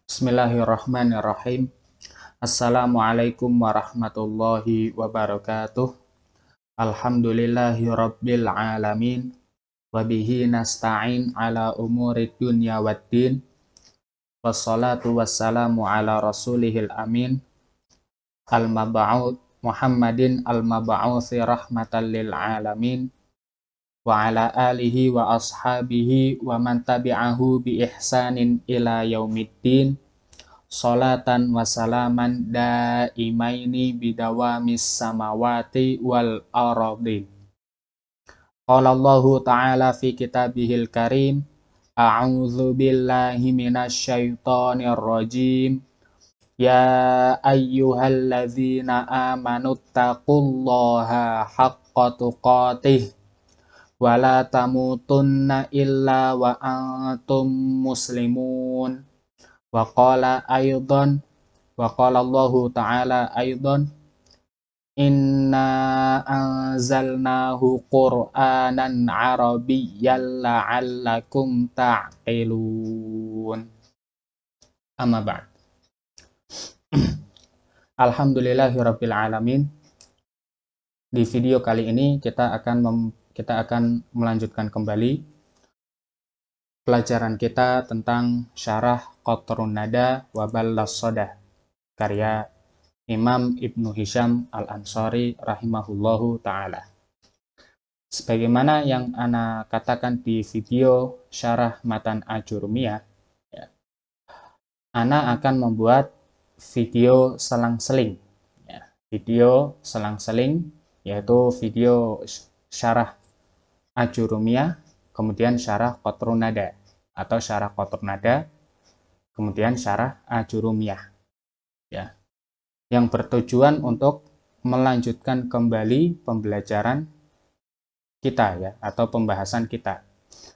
Bismillahirrahmanirrahim. Assalamualaikum warahmatullahi wabarakatuh. Alhamdulillahi rabbil alamin. Wabihi nasta'in ala umurid dunya waddin. Wassalatu wassalamu ala rasulihil amin. Al-mab'ud Muhammadin al-mab'uthi rahmatan lil alamin. Wa ala alihi wa ashabihi wa man tabi'ahu bi ihsanin ila yaumiddin. Salatan wa salaman daimaini bidawamis samawati wal ardi. Qala Allahu ta'ala fi kitabihil karim. A'udzu billahi minasy syaithanir rajim. Ya ayyuhalladzina amanu taqullaha haqqa tuqatih wa la tamutunna illa wa antum muslimun. Wa qala Allahu ta'ala aidan inna anzalnahu qur'anan arabiyyan la'allakum ta'qilun. Amma ba'd. Alhamdulillahirabbil alamin. Di video kali ini kita akan melanjutkan kembali pelajaran kita tentang syarah Qatrun Nada wa Ballas Sodah karya Imam Ibnu Hisham Al-Ansari rahimahullahu ta'ala. Sebagaimana yang ana katakan di video syarah Matan Ajurumiyah, ya, ana akan membuat video selang-seling, ya, video selang-seling, yaitu video syarah Ajurumiyah, kemudian syarah Qatrun Nada, atau syarah Qatrun Nada, kemudian syarah Ajurumiyah, ya, yang bertujuan untuk melanjutkan kembali pembelajaran kita, ya, atau pembahasan kita.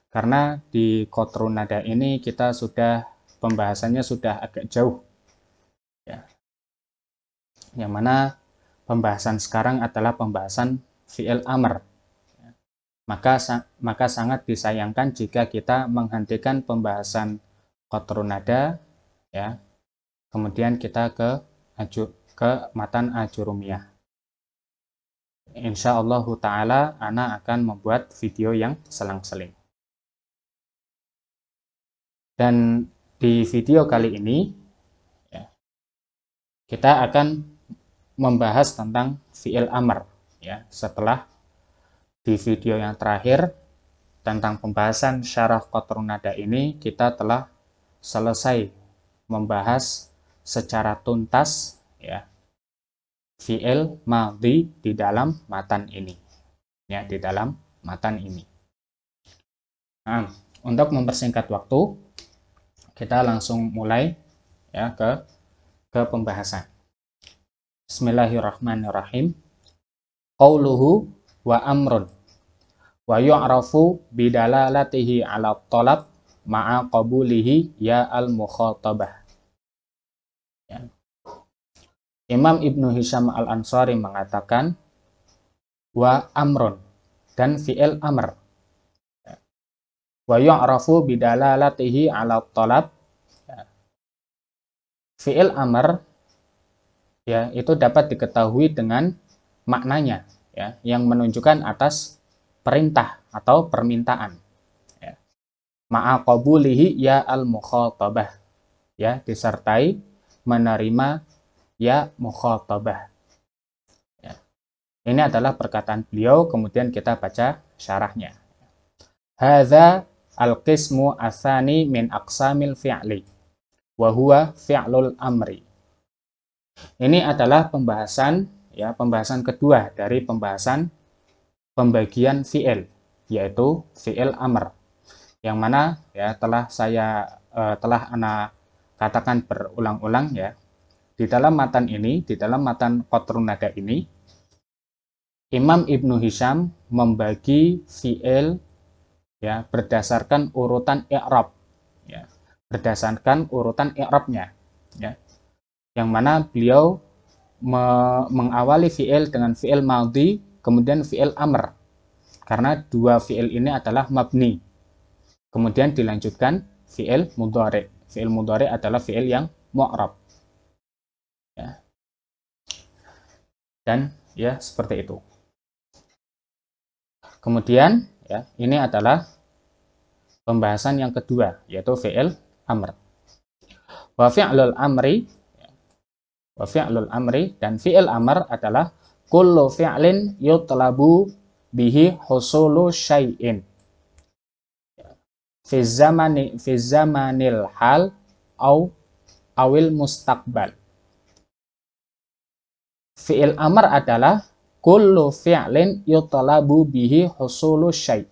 Karena di Qatrun Nada ini kita pembahasannya sudah agak jauh, ya, yang mana pembahasan sekarang adalah pembahasan fi'il amr. Maka sangat disayangkan jika kita menghentikan pembahasan Qatrun Nada, ya, kemudian kita ke Matan Ajurumiyah. Insyaallah ta'ala ana akan membuat video yang selang-seling. Dan di video kali ini, ya, kita akan membahas tentang fi'il amr, ya, setelah di video yang terakhir tentang pembahasan syarah Qatrun Nada ini kita telah selesai membahas secara tuntas, ya, fi'il madhi di dalam matan ini, ya, di dalam matan ini. Nah, untuk mempersingkat waktu, kita langsung mulai, ya, ke pembahasan. Bismillahirrahmanirrahim. Qauluhu wa amrun wa yu'rafu bidalalatihi ala talab ma'a qabulihi ya al-mukhatabah. Ya. Imam Ibnu Hisham Al-Ansari mengatakan wa amrun, dan fi'il amr, ya, wa yu'rafu bidalalatihi ala talab, ya. Fi'il amr, ya, itu dapat diketahui dengan maknanya, ya, yang menunjukkan atas perintah atau permintaan, ya. Ma'a qabulihi ya al-mukhatabah, ya, disertai menerima ya mukhatabah, ya. Ini adalah perkataan beliau, kemudian kita baca syarahnya. Hadza al-qismu atsani min aqsamil fi'li wa huwa fi'lul amri. Ini adalah pembahasan, ya, pembahasan kedua dari pembahasan pembagian fi'il, yaitu fi'il amr, yang mana, ya, telah ana katakan berulang-ulang, ya, di dalam matan ini, di dalam matan Qatrun Nada ini, Imam Ibnu Hisham membagi fi'il, ya, berdasarkan urutan i'rab, ya, berdasarkan urutan i'rabnya, ya, yang mana beliau mengawali fi'il dengan fi'il madhi, kemudian fi'il amr, karena dua fi'il ini adalah mabni, kemudian dilanjutkan fi'il mudhari, Fi'il mudhari adalah fi'il yang mu'rab. Ya. Dan ya seperti itu. Kemudian ya, ini adalah pembahasan yang kedua, yaitu fi'il amr. Wa fi'lul amri, wa fi'lul amri, dan fi'il amr adalah kullu fi'lin yutlabu bihi husulu syai'in fi zamanil hal awil mustaqbal. Fi'il amr adalah kullu fi'lin yutlabu bihi husulu syai',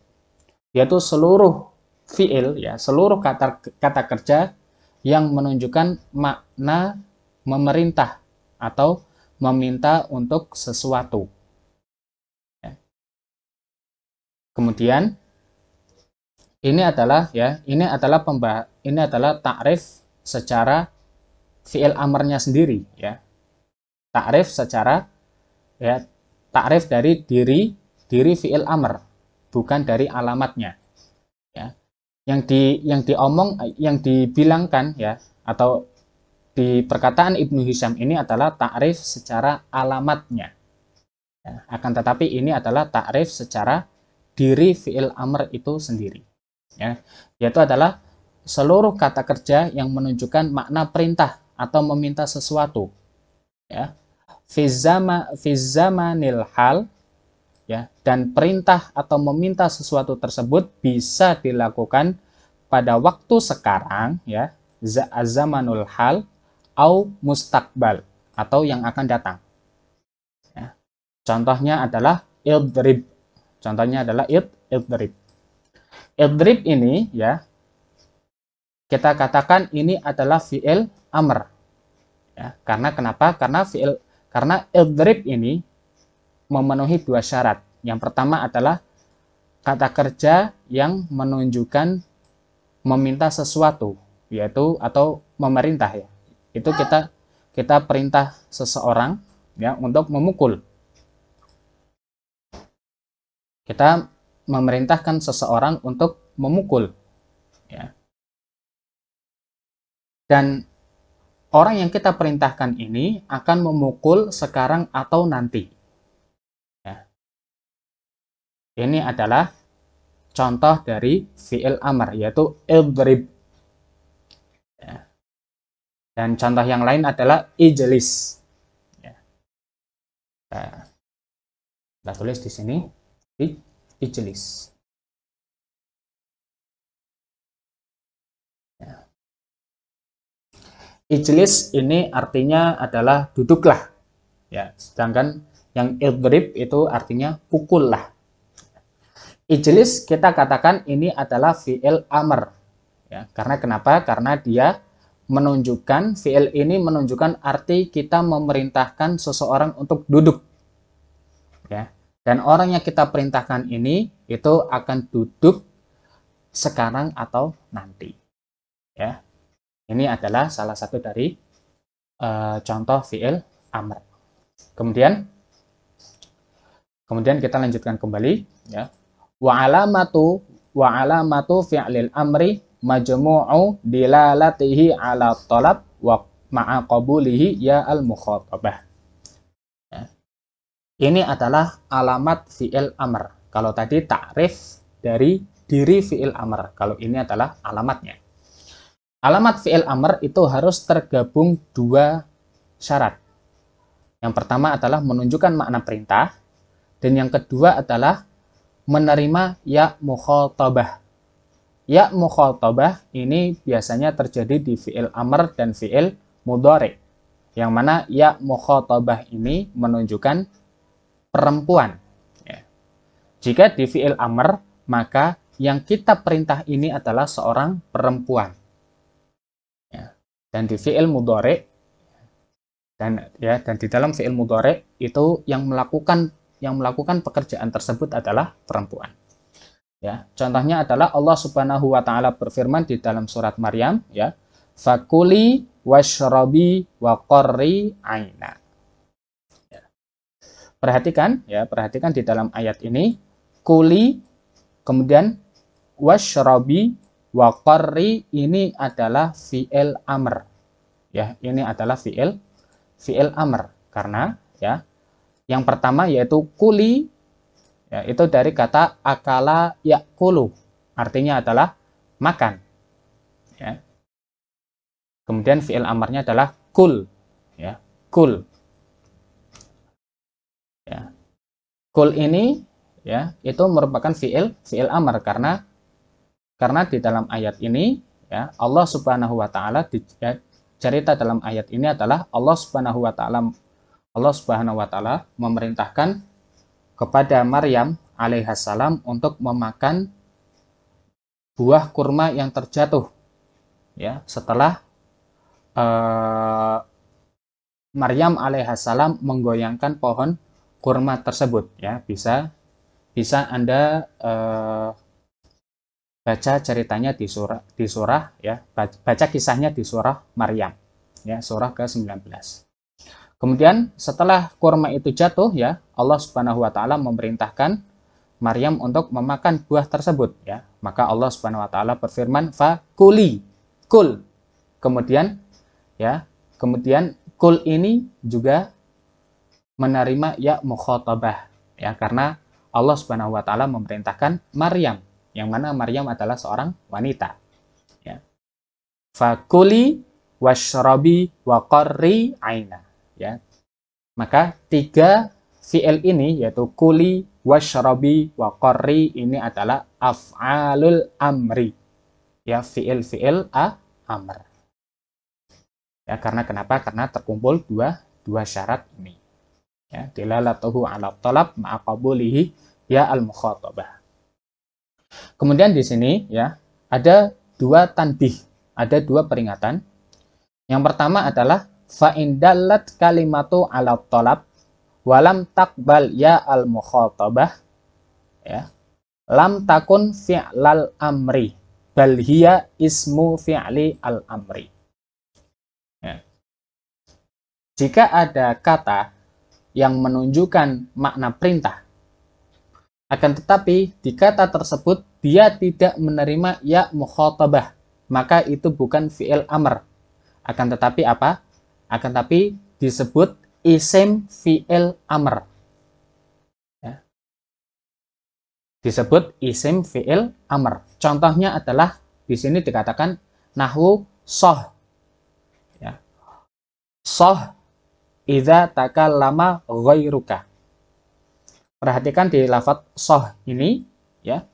yaitu seluruh fi'il, ya, seluruh kata kerja yang menunjukkan makna memerintah atau meminta untuk sesuatu. Ya. Kemudian ini adalah takrif secara fi'il amrnya sendiri, ya. Takrif secara, ya, takrif dari diri fi'il amr, bukan dari alamatnya. Ya. Yang dibilangkan, ya, atau di perkataan Ibnu Hisham ini adalah takrif secara alamatnya. Ya. Akan tetapi ini adalah takrif secara diri fi'il amr itu sendiri. Ya. Yaitu adalah seluruh kata kerja yang menunjukkan makna perintah atau meminta sesuatu. Ya. Fi zamanil hal, ya, dan perintah atau meminta sesuatu tersebut bisa dilakukan pada waktu sekarang, ya, zamanul hal au mustaqbal, atau yang akan datang. Ya. Contohnya adalah idrib. Contohnya adalah idrib. Idrib ini, ya, kita katakan ini adalah fi'il amr. Ya, karena kenapa? Karena idrib ini memenuhi dua syarat. Yang pertama adalah kata kerja yang menunjukkan meminta sesuatu, yaitu atau memerintah, ya. Itu kita perintah seseorang, ya, untuk memukul. Kita memerintahkan seseorang untuk memukul, ya. Dan orang yang kita perintahkan ini akan memukul sekarang atau nanti. Ya. Ini adalah contoh dari fi'il amr, yaitu idrib. Ya. Dan contoh yang lain adalah ijlis. Ya. Kita tulis di sini, ijlis. Ya. Ijlis ini artinya adalah duduklah, ya. Sedangkan yang idrib itu artinya pukullah. Ijlis kita katakan ini adalah fi'il amr, ya. Karena kenapa? Karena dia menunjukkan, fi'il ini menunjukkan arti kita memerintahkan seseorang untuk duduk, ya. Dan orang yang kita perintahkan ini itu akan duduk sekarang atau nanti, ya. Ini adalah salah satu dari contoh fi'il amr. Kemudian kita lanjutkan kembali, ya. Wa alamatu fi'lil amri majmu'u dilalatihi ala talab wa ma'a qabulihi ya al-mukhatabah. Ya. Ini adalah alamat fi'il amr. Kalau tadi takrif dari diri fi'il amr, kalau ini adalah alamatnya. Alamat fi'il amr itu harus tergabung dua syarat. Yang pertama adalah menunjukkan makna perintah, dan yang kedua adalah menerima ya mukhatabah. Ya mukhatabah ini biasanya terjadi di fi'il amr dan fi'il mudhari, yang mana ya mukhatabah ini menunjukkan perempuan. Ya. Jika di fi'il amr, maka yang kita perintah ini adalah seorang perempuan. Dan di fi'il mudhari, dan di dalam fi'il mudhari itu yang melakukan pekerjaan tersebut adalah perempuan. Ya, contohnya adalah Allah Subhanahu wa taala berfirman di dalam surat Maryam, ya, fakuli washrabi wa qarri aina. Ya. Perhatikan di dalam ayat ini, kuli, kemudian washrabi, wa qarri ini adalah fi'il amr. Ya, ini adalah fi'il amr karena ya yang pertama yaitu kuli, ya, itu dari kata akala yakulu, artinya adalah makan. Ya. Kemudian fi'il amarnya adalah kul, ya, kul. Ya. Kul ini ya itu merupakan fi'il amar karena di dalam ayat ini ya Allah Subhanahu wa taala ya, cerita dalam ayat ini adalah Allah Subhanahu wa taala memerintahkan kepada Maryam alaihissalam untuk memakan buah kurma yang terjatuh ya setelah Maryam alaihissalam menggoyangkan pohon kurma tersebut ya. Bisa Anda baca ceritanya di surah ya, baca kisahnya di surah Maryam ya, surah ke-19. Kemudian setelah kurma itu jatuh ya, Allah Subhanahu wa taala memerintahkan Maryam untuk memakan buah tersebut ya. Maka Allah Subhanahu wa taala berfirman fakuli, kul. Kemudian kul ini juga menerima ya mukhatabah ya, karena Allah Subhanahu wa taala memerintahkan Maryam, yang mana Maryam adalah seorang wanita ya. Fakuli washrabi wa qarri aina ya. Maka tiga fi'il ini yaitu kuli, washrabi, wa qarri ini adalah af'alul amri ya, fi'il amr ya. Karena kenapa? Karena terkumpul dua syarat ini ya, dilalatuhu ala talab ma'a qabulihi ya al-mukhatabah. Kemudian di sini ya ada dua tanbih, ada dua peringatan. Yang pertama adalah fa in dallat kalimatu ala talab walam takbal ya al mukhatabah ya lam takun fi'lal amri bal hiya ismu fi'li al amri ya. Jika ada kata yang menunjukkan makna perintah, akan tetapi di kata tersebut dia tidak menerima ya mukhatabah, maka itu bukan fi'il amr. Akan tetapi apa? Akan tetapi disebut isim fi'il amr. Ya. Disebut isim fi'il amr. Contohnya adalah di sini dikatakan nahwu soh. Ya. Soh idza takallama ghairuka. Perhatikan di lafadz soh ini ya.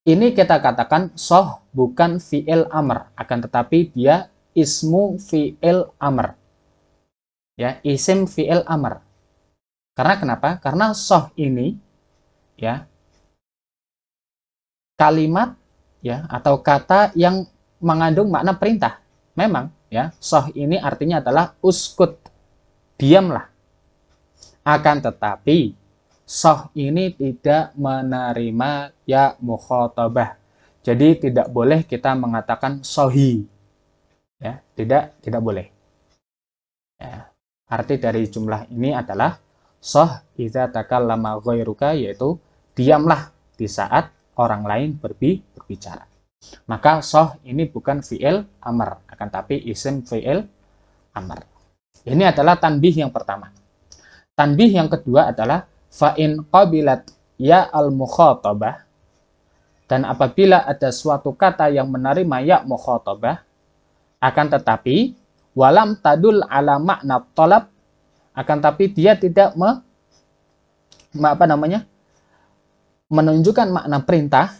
Ini kita katakan soh bukan fi'il amr, akan tetapi dia ismu fi'il amr. Ya, isim fi'il amr. Karena kenapa? Karena soh ini ya kalimat ya atau kata yang mengandung makna perintah. Memang ya, soh ini artinya adalah uskut, diamlah. Akan tetapi soh ini tidak menerima ya mukhatabah. Jadi tidak boleh kita mengatakan sohi. Ya, tidak boleh. Ya. Arti dari jumlah ini adalah soh idza takallama ghairuka, yaitu diamlah di saat orang lain berbicara. Maka soh ini bukan fi'il amr, akan tapi isim fi'il amr. Ini adalah tanbih yang pertama. Tanbih yang kedua adalah fa'in qabilat ya al-mukhatabah, dan apabila ada suatu kata yang menerima ya mukhatabah, akan tetapi walam tadul ala makna tolab, akan tapi dia tidak menunjukkan makna perintah,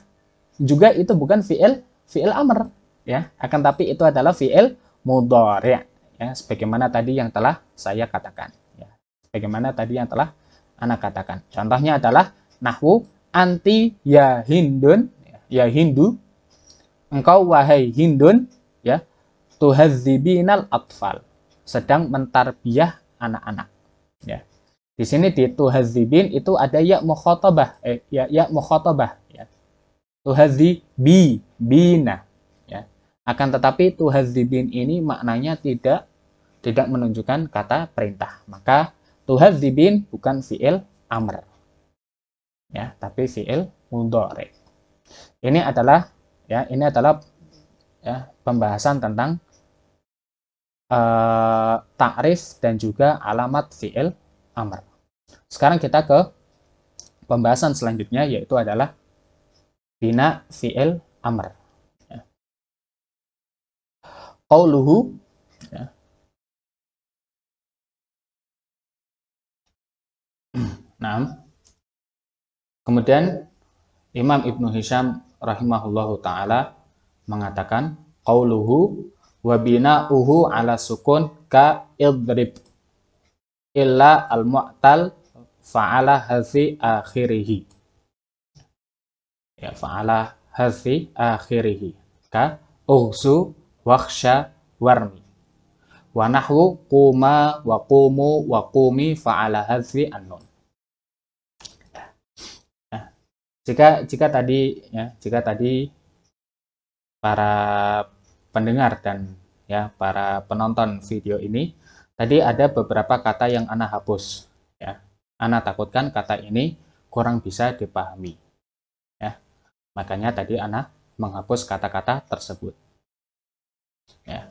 juga itu bukan fi'il amr ya, akan tapi itu adalah fi'il mudhari' ya, sebagaimana tadi yang telah saya katakan ya. Sebagaimana tadi yang telah Ana katakan. Contohnya adalah nahwu anti ya hindun, ya hindu, engkau wahai hindun ya, tuhadzibinal atfal, sedang mentarbiyah anak-anak ya. Di sini di tuhadzibin itu ada ya mukhatabah ya mukhatabah ya. Tuhadzibi bina ya. Akan tetapi tuhadzibin ini maknanya tidak menunjukkan kata perintah. Maka tuhadzibin bukan fi'il amr ya, tapi fi'il mudhari. Ini adalah ya, ini adalah ya pembahasan tentang ta'rif dan juga alamat fi'il amr. Sekarang kita ke pembahasan selanjutnya, yaitu adalah bina fi'il amr. Ya. Qauluhu, ya. Nah, kemudian Imam Ibnu Hisham rahimahullahu ta'ala mengatakan qauluhu wa bina'uhu ala sukun ka idrib illa al-mu'tal fa'ala hadhi akhirihi. Ya, fa'ala hadhi akhirihi ka ughsu wakhsha warmi wa nahwu quma wa qumu wa qumi fa'ala hadhi an-nun. Jika tadi para pendengar dan ya para penonton video ini tadi ada beberapa kata yang ana hapus, ya. Ana takutkan kata ini kurang bisa dipahami, ya. Makanya tadi ana menghapus kata-kata tersebut. Ya.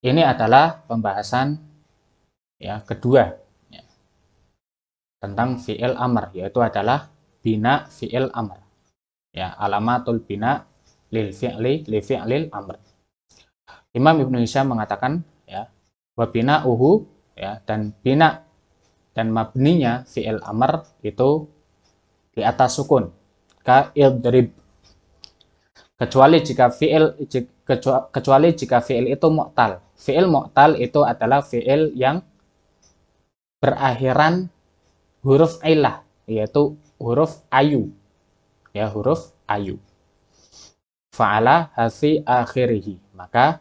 Ini adalah pembahasan ya kedua, ya, tentang fi'il amr, yaitu adalah bina fi'il amr. Ya, alamatul bina lil fi'lil amr. Imam Ibnu Hisham mengatakan ya, wa bina'uhu ya, dan bina dan mabninya fi'il amr itu di atas sukun ka idrib. Kecuali jika fi'il itu mu'tal. Fi'il mu'tal itu adalah fi'il yang berakhiran huruf illah, yaitu huruf ayu, ya, huruf ayu. Fa'ala hafi akhirihi, maka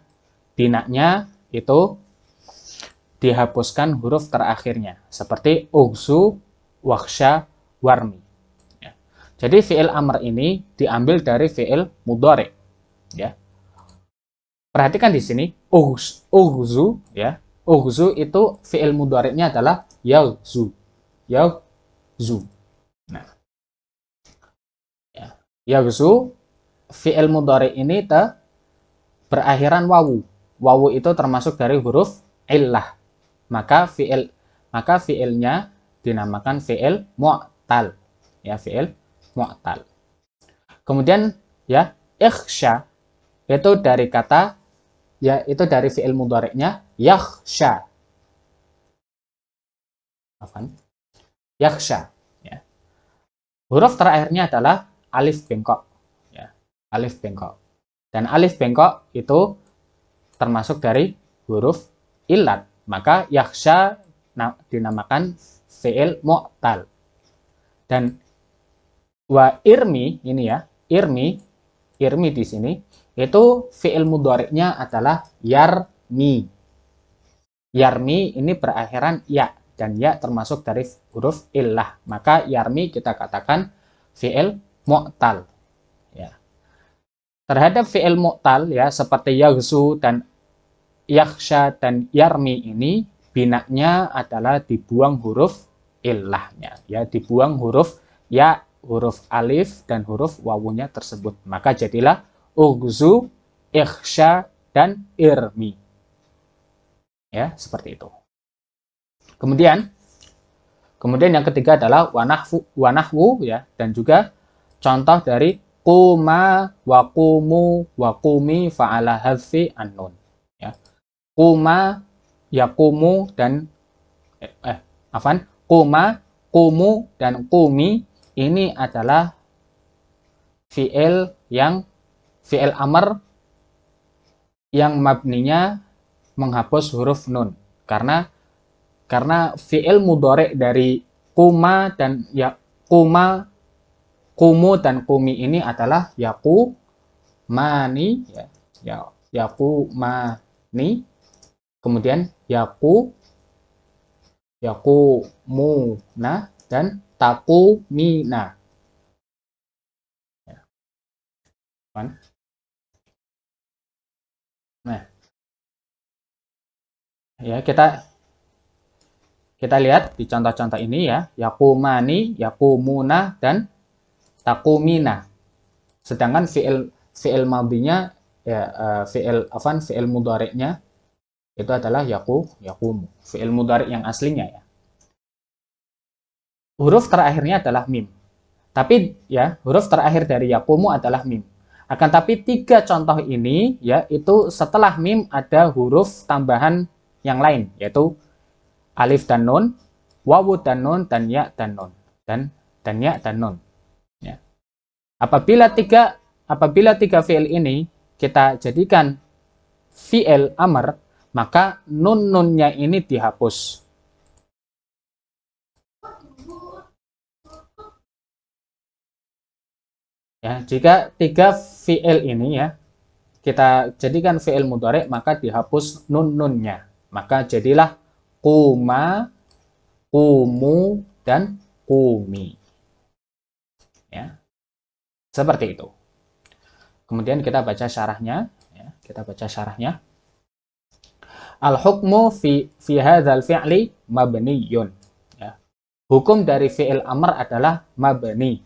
binaknya itu dihapuskan huruf terakhirnya, seperti ughsu, wakhsha, warmi. Ya. Jadi fi'il amr ini diambil dari fi'il mudhari, ya. Perhatikan di sini ughzu, ya. Ughzu itu fi'il mudhari'nya adalah yaghzu. Nah, ya. Yaghzu fi'il mudhari ini berakhiran wawu. Wawu itu termasuk dari huruf illah. Maka fi'ilnya dinamakan fi'il mu'tal. Ya, fi'il mu'tal. Kemudian ya, ikhsha itu dari kata ya, itu dari fi'il mudhari'nya yakhsha. Yakhsha, ya. Huruf terakhirnya adalah alif bengkok, ya. Alif bengkok. Dan alif bengkok itu termasuk dari huruf illat, maka yakhsha dinamakan fi'il mu'tal. Dan wa irmi ini ya, irmi di sini itu fi'il mudhari'nya adalah yarmi. Yarmi ini berakhiran ya, dan ya termasuk dari huruf illah, maka yarmi kita katakan fi'il mu'tal, ya. Terhadap fi'il mu'tal ya, seperti yaghsu dan yakhsha dan yarmi ini binaknya adalah dibuang huruf illahnya, ya, dibuang huruf ya, huruf alif dan huruf wawunya tersebut, maka jadilah ughzu, ikhsha dan irmi, ya, seperti itu. Kemudian yang ketiga adalah wanahwu, ya, dan juga contoh dari quma wa qumu wa qumi fa'ala hadfi an-nun, ya. Quma, yaqumu dan quma, qumu dan qumi ini adalah fi'il amr yang mabninya menghapus huruf nun, karena fi'il mudhari dari kuma dan ya kuma, kumu dan kumi ini adalah yaqumani, ya, yaqumani, kemudian yaqumuna dan taqumina. Nah, ya, kita lihat di contoh-contoh ini ya, yaqumani, yaqumuna dan taqumina. Sedangkan fi'il madhinya ya fi'il mudhari'nya itu adalah yaqumu. Fi'il mudhari' yang aslinya ya. Huruf terakhirnya adalah mim. Tapi ya, huruf terakhir dari yaqumu adalah mim. Akan tapi tiga contoh ini ya itu setelah mim ada huruf tambahan yang lain, yaitu alif dan nun, wawu dan nun, dan ya dan nun, dan ya dan nun. Ya. Apabila tiga fi'il ini kita jadikan fi'il amr, maka nun-nunnya ini dihapus. Ya, jika tiga fi'il ini ya kita jadikan fi'il mudhari', maka dihapus nun-nunnya. Maka jadilah kuma, kumu, dan kumi. Ya. Seperti itu. Kemudian kita baca syarahnya, ya, kita baca syarahnya. Al-hukmu fi hadzal fi'li mabniyun. Ya. Hukum dari fi'il amr adalah mabni.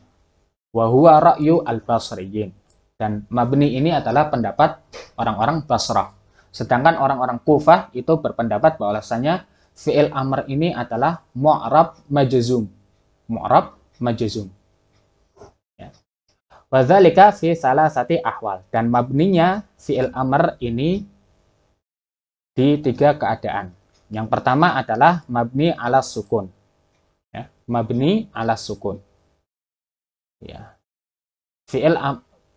Wa huwa ra'yu al-basriyin. Dan mabni ini adalah pendapat orang-orang Basrah. Sedangkan orang-orang Kufah itu berpendapat bahwasanya fi'il amr ini adalah mu'rab majzum. Mu'rab majzum. Ya. Wa dzalika fi salasati ahwal. Dan mabninya fi'il amr ini di tiga keadaan. Yang pertama adalah mabni ala sukun. Ya, mabni ala sukun. Ya.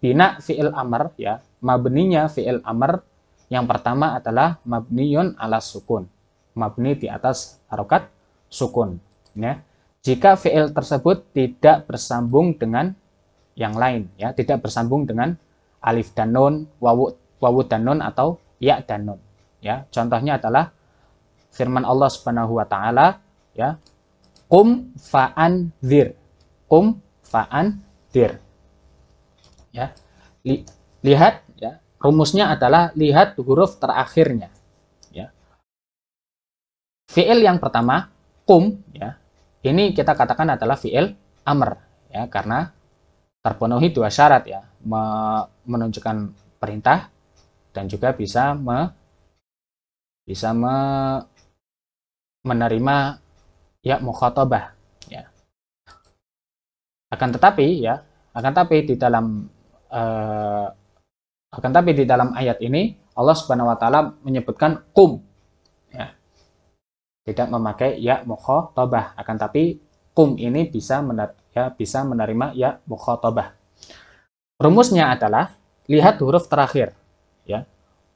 Bina fi'il amr ya, mabninya fi'il amr yang pertama adalah mabniyun ala sukun. Mabni di atas harokat sukun, ya. Jika fi'il tersebut tidak bersambung dengan yang lain, ya, tidak bersambung dengan alif dan nun, wawu dan nun, atau ya dan nun, ya. Contohnya adalah firman Allah Subhanahu wa taala, ya, qum fa'anzir. Qum fa'anzir. Ya. Lihat ya, rumusnya adalah lihat huruf terakhirnya, ya. Fi'il yang pertama qum ya, ini kita katakan adalah fi'il amr ya, karena terpenuhi dua syarat ya, menunjukkan perintah dan juga bisa menerima ya mukhatabah ya. Akan tetapi di dalam ayat ini Allah Subhanahu wa taala menyebutkan qum ya. Tidak memakai ya mukhatabah, akan tapi qum ini bisa menerima ya mukhatabah. Rumusnya adalah lihat huruf terakhir ya.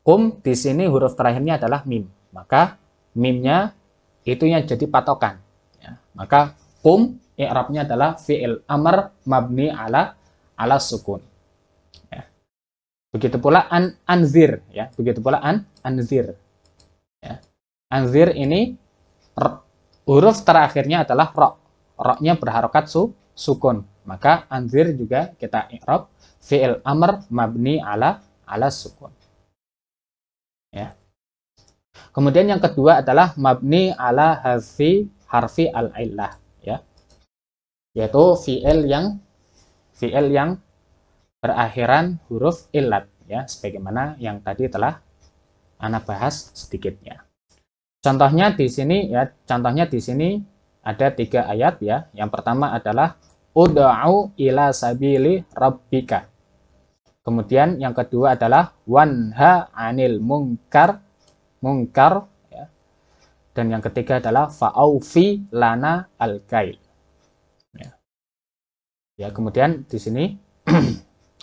Qum di sini huruf terakhirnya adalah mim. Maka mimnya itu yang jadi patokan ya. Maka qum i'rabnya adalah fi'il amr mabni ala sukun. Ya. Begitu pula anzir ya, begitu pula anzir. Ya. Anzir ini huruf terakhirnya adalah ro. Ro-nya berharokat sukun. Maka anzir juga kita i'rab fi'il amr mabni ala sukun. Ya. Kemudian yang kedua adalah mabni ala harfi al-illah ya. Yaitu fi'il yang berakhiran huruf illat ya, sebagaimana yang tadi telah Ana bahas sedikitnya. Contohnya di sini ada 3 ayat ya. Yang pertama adalah ud'u ila sabili rabbika. Kemudian yang kedua adalah wanha 'anil munkar ya. Dan yang ketiga adalah fa'aufi lana al-kail. Ya, kemudian di sini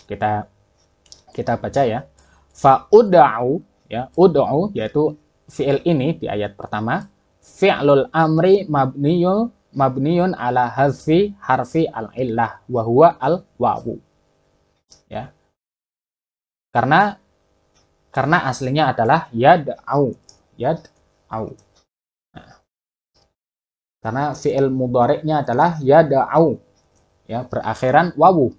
kita baca ya. Fa'ud'u ya, ud'u yaitu fi'il ini di ayat pertama fi'lul amri mabniyun ala hazfi harfi al-illah wa huwa al-wawu. Ya. Karena aslinya adalah yad'u. Nah, karena fi'il mudhari'nya adalah yad'u. Ya, berakhiran wawu.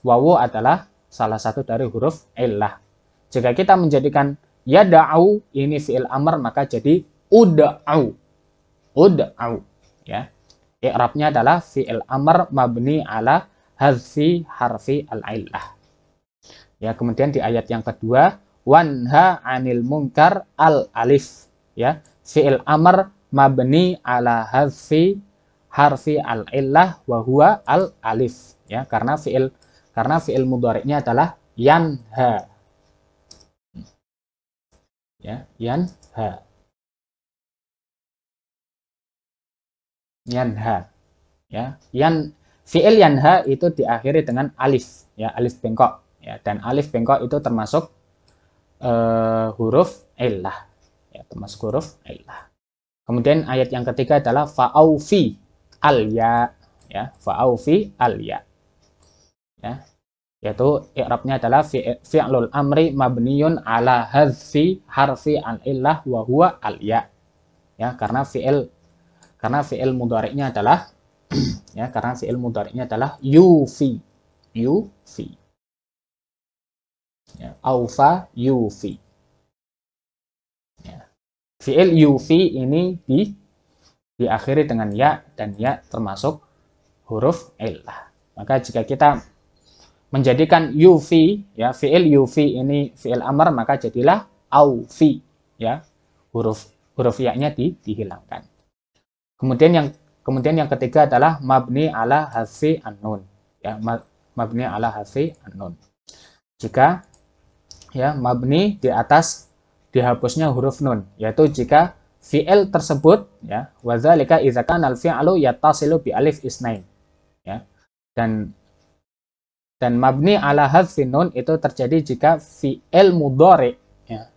Wawu adalah salah satu dari huruf illah. Jika kita menjadikan yad'u ini fi'il amr, maka jadi ud'u. Ya. I'rabnya adalah fi'il amr mabni ala hazfi harfi al-illah. Ya, kemudian di ayat yang kedua, wanha 'anil munkar al alif, ya. Fi'il amr mabni ala hadfi harfi al illah wa huwa al alif, ya, karena fi'il mudhari'nya adalah yanha, ya, yanha, yanha, ya. Fi'il yanha itu diakhiri dengan alif, ya, alif bengkok, ya, dan alif bengkok itu termasuk huruf illah, ya, termasuk huruf illah. Kemudian ayat yang ketiga adalah fa'aufi al ya, ya, fa'aufi al ya, ya, yaitu i'rabnya adalah fi'lul amri mabniyun ala hadfi harfi al illah wa huwa al ya, ya, karena fi'il mudhari'nya adalah ya, karena fi'il mudhari'nya adalah yufi, yufi, ya, aufa yufi, ya. Fi'il yufi ini diakhiri dengan ya, dan ya termasuk huruf illah. Maka jika kita menjadikan yufi, ya, fi'il yufi ini fi'il amr, maka jadilah aufi, ya, huruf ya-nya dihilangkan. Kemudian yang ketiga adalah mabni ala hadfi an-nun, ya, mabni ala hadfi an-nun. Jika, ya, mabni di atas dihapusnya huruf nun, yaitu jika fi'il tersebut, ya, wadzalika idza kana al-fi'lu yattasilu bi alif isnain, ya, dan mabni ala hadfi nun itu terjadi jika fi'il mudhari, ya,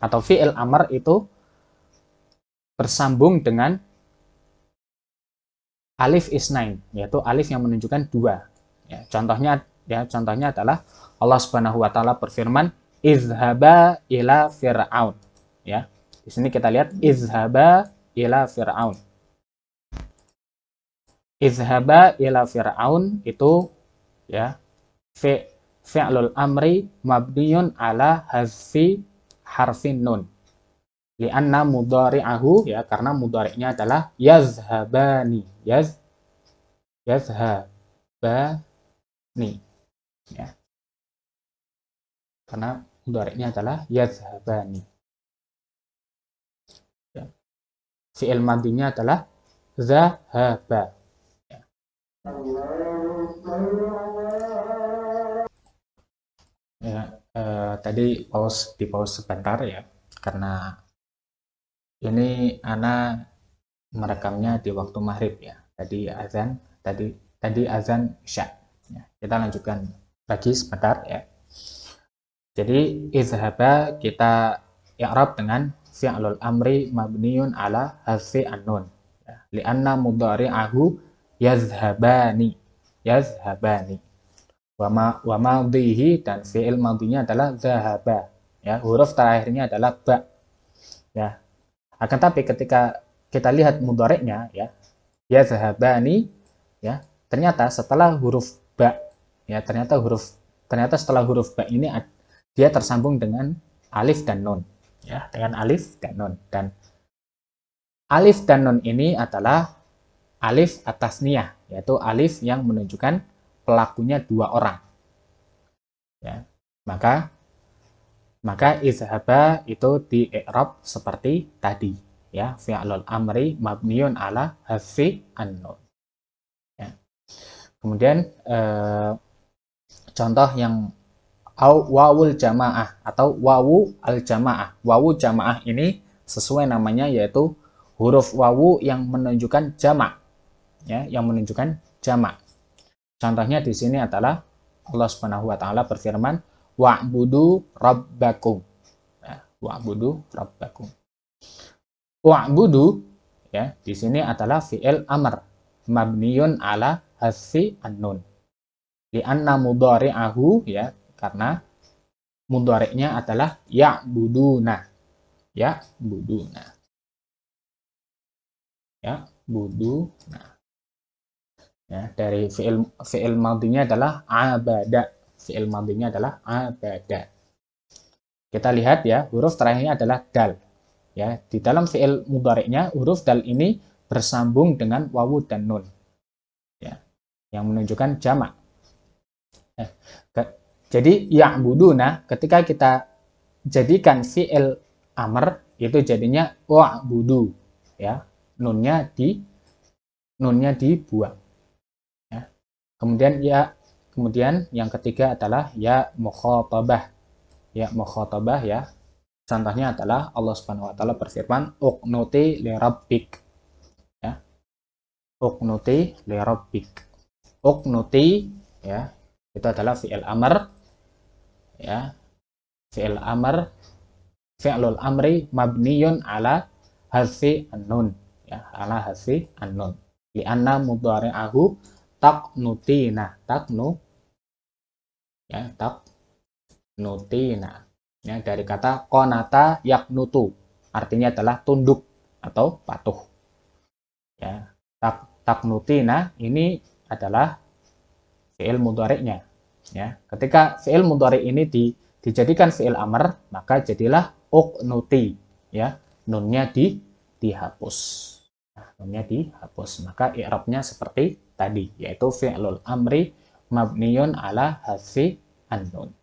atau fi'il amr itu bersambung dengan alif isnain, yaitu alif yang menunjukkan dua, ya. Contohnya adalah Allah Subhanahu wa taala berfirman izhaba ila fir'aun, ya. Di sini kita lihat izhaba ila fir'aun. Izhaba ila fir'aun itu, ya, fi'lul amri mabniyun ala hazfi harfin nun. Li'anna mudhari'ahu, ya, karena mudhari'nya adalah yazhabani, yazhabani, ya. Karena mudhari'nya adalah yazhabani. Ya. Fi'il madhinya adalah zahaba. Ya. Ya, tadi di pause sebentar, ya, karena ini ana merekamnya di waktu maghrib, ya. Tadi azan isya. Ya. Kita lanjutkan lagi sebentar, ya. Jadi izhaba kita i'rab dengan fi'lul amri mabniun ala hadfi an-nun, ya. Li'anna mudhari'ahu yazhabani, wa madhihi, dan fi'il madhinya adalah zahaba, ya, huruf terakhirnya adalah ba, ya. Akan tapi ketika kita lihat mudhari'nya, ya, yazhabani, ya, ternyata setelah huruf ba, ya, ternyata setelah huruf ba ini dia tersambung dengan alif dan nun, ya, dengan alif dan nun, dan alif dan nun ini adalah alif atasniyah, yaitu alif yang menunjukkan pelakunya dua orang, ya. Maka izhaba itu di i'rab seperti tadi, ya, fi'lul amri mabniun ala hadfi an-nun, ya. Kemudian contoh yang wawul jamaah atau wawu al jamaah. Wawu jamaah ini sesuai namanya, yaitu huruf wawu yang menunjukkan jamak, ya, yang menunjukkan jamak. Contohnya di sini adalah Allah Subhanahu wa taala berfirman wa'budu rabbakum, ya, wa'budu rabbakum. Wa'budu, ya, di sini adalah fi'il amr mabniyun ala hadfi an-nun. Li'anna mudhari'ahu, ya, karena mudhari'nya adalah ya'buduna, ya'buduna, ya'buduna, ya. Dari fi'il madhinya adalah abada, fi'il madhinya adalah abada. Kita lihat, ya, huruf terakhirnya adalah dal, ya. Di dalam fi'il mudhari'nya huruf dal ini bersambung dengan wawu dan nun, ya, yang menunjukkan jamak. Jadi ya'buduna ketika kita jadikan fi'il amr itu jadinya wa'budu ya. Nunnya dibuang ya. Kemudian yang ketiga adalah ya mukhatabah. Ya mukhatabah ya. Contohnya adalah Allah Subhanahu wa taala berfirman uqnuti li rabbik. Ya. Uqnuti li rabbik. Uqnuti ya, itu adalah fi'il amr ya. Fi'il amr fi'lul amri mabniyun ala hadfi an-nun ya, ala hadfi an-nun. Li'anna mudhari'ahu taqnutina, taqnutina ya, dari kata qanata yaknutu, artinya adalah tunduk atau patuh ya. Taqnutina ini adalah fi'il mudhari'nya ya. Ketika fi'il mudhari' ini dijadikan fi'il amr, maka jadilah uqnuti ya, nunnya dihapus. Nah, nunnya dihapus, maka i'rabnya seperti tadi, yaitu fi'lul amri mabniyun ala hadfi an-nun.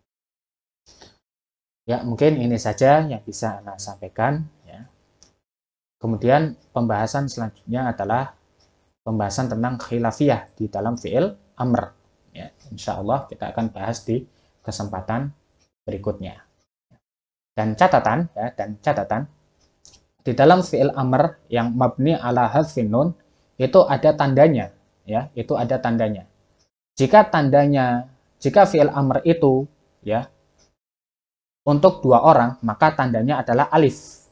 Ya, mungkin ini saja yang bisa Anda sampaikan ya. Kemudian pembahasan selanjutnya adalah pembahasan tentang khilafiyah di dalam fi'il amr ya. Insya Allah kita akan bahas di kesempatan berikutnya. Dan catatan di dalam fi'il amr yang mabni ala hadfin nun itu ada tandanya ya, itu ada tandanya. Jika fi'il amr itu ya untuk dua orang, maka tandanya adalah alif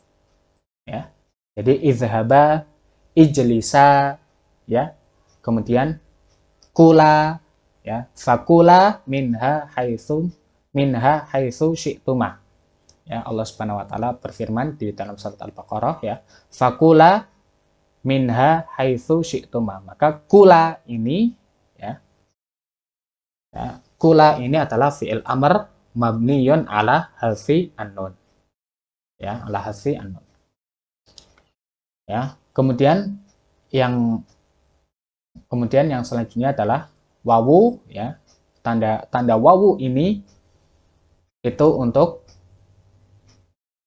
ya. Jadi izhaba, ijlisa ya. Kemudian kula ya, fakula minha haitsu syi'tuma. Ya, Allah Subhanahu wa taala berfirman di dalam surat Al-Baqarah ya, fakula minha haitsu syi'tuma. Maka kula ini ya, kula ini adalah fi'il amr mabniyun ala hadfi an-nun. Ya, ala hadfi an-nun. Ya, kemudian yang selanjutnya adalah wawu ya. Tanda wawu ini itu untuk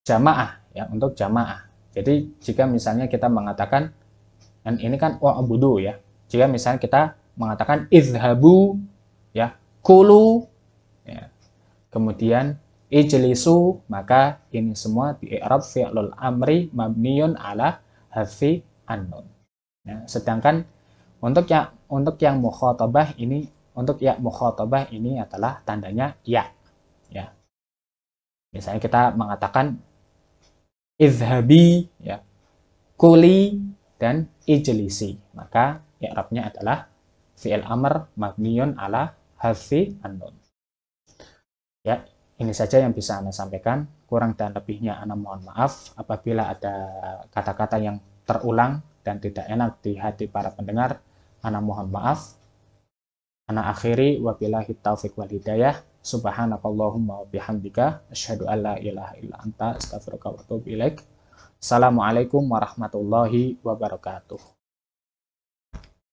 jamaah ya, untuk jamaah. Jadi jika misalnya kita mengatakan, dan ini kan wa'budu ya. Jika misalnya kita mengatakan izhabu ya, kulu ya. Kemudian ijlisu, maka ini semua di i'rab fi'lul amri mabniyun ala hadfi an-nun. Ya, sedangkan untuk yang mukhatabah ini adalah tandanya ya. Ya. Misalnya kita mengatakan izhabi ya, kuli dan ijlisi, maka i'rabnya adalah fi'il amr mabniyun ala hadfi an-nun. Ya, ini saja yang bisa Anda sampaikan. Kurang dan lebihnya Anda mohon maaf apabila ada kata-kata yang terulang dan tidak enak di hati para pendengar. Anda mohon maaf. Ana akhiri wabillahi taufiq wal hidayah. Subhanakallahumma wa bihamdika asyhadu an la ilaha illa anta astaghfiruka wa atubu ilaik. Assalamualaikum warahmatullahi wabarakatuh.